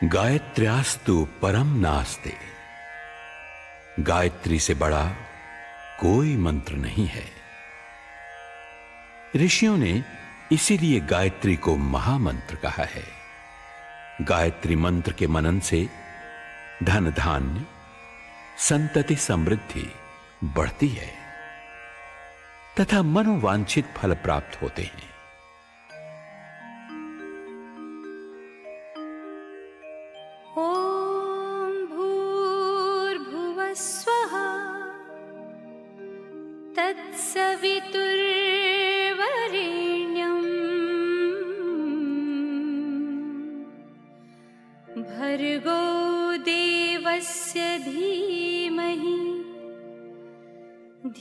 गायत्र्यास्तु परम नास्ते। गायत्री से बड़ा कोई मंत्र नहीं है। ऋषियों ने इसीलिए गायत्री को महामंत्र कहा है। गायत्री मंत्र के मनन से धन धान्य संतति समृद्धि बढ़ती है तथा मनोवांछित फल प्राप्त होते हैं। ओम भूर्भुवः स्वः तत्सवितुर्वरेण्यं भर्गो देवस्य धीमहि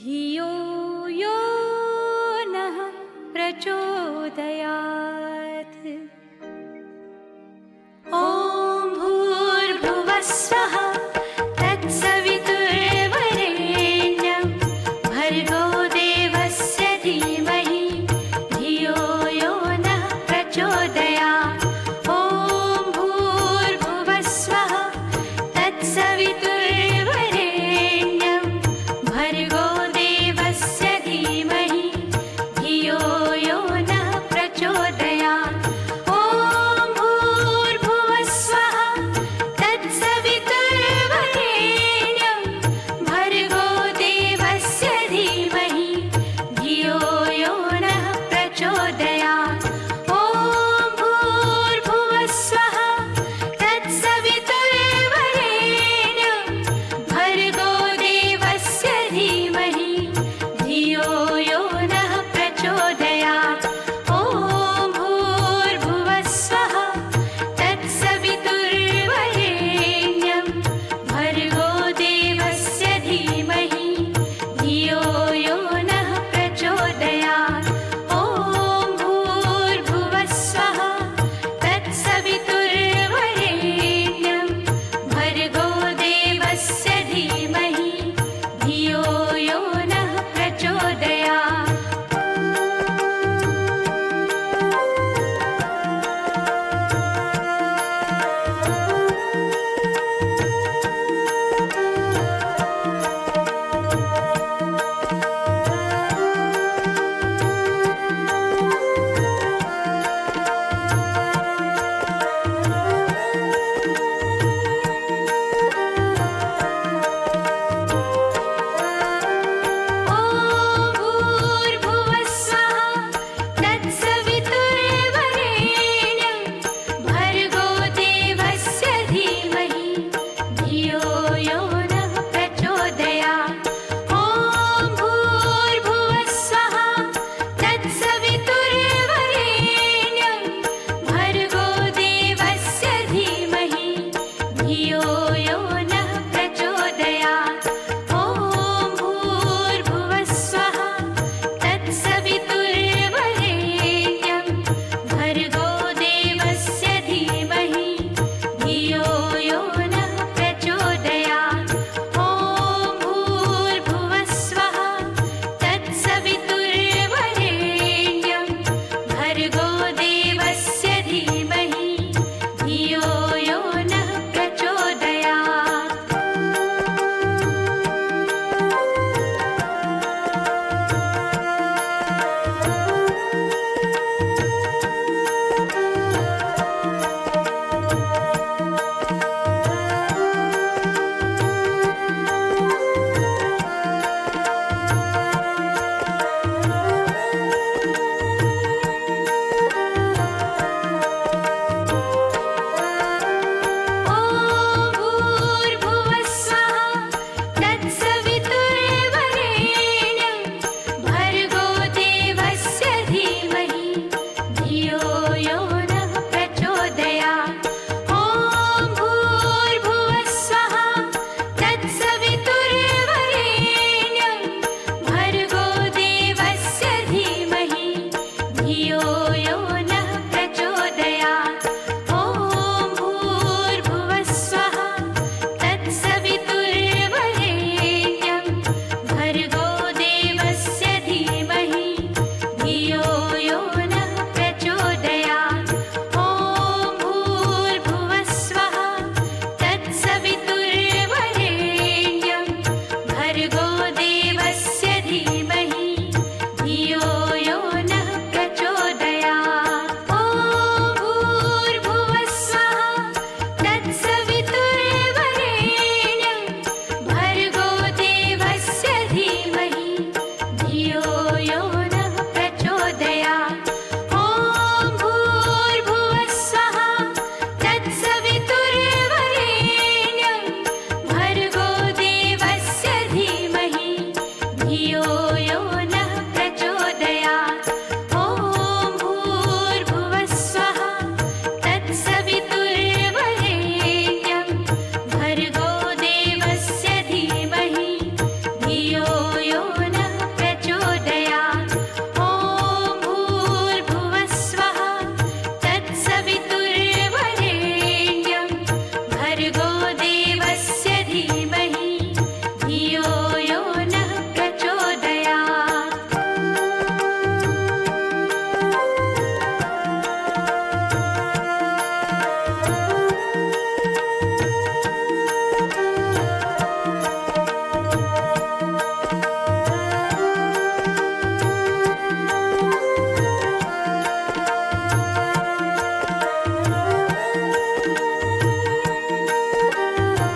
धियो यो नः प्रचोदयात्। ओम भूर्भुवः स्वः तत्सवितुर्वरेण्यं भर्गो देवस्य धीमहि धियो यो नः प्रचोदयात्। ओम भूर्भुवः स्वः तत्सवितुर्वरेण्यं भर्गो देवस्य धीमहि धियो यो नः प्रचोदयात्।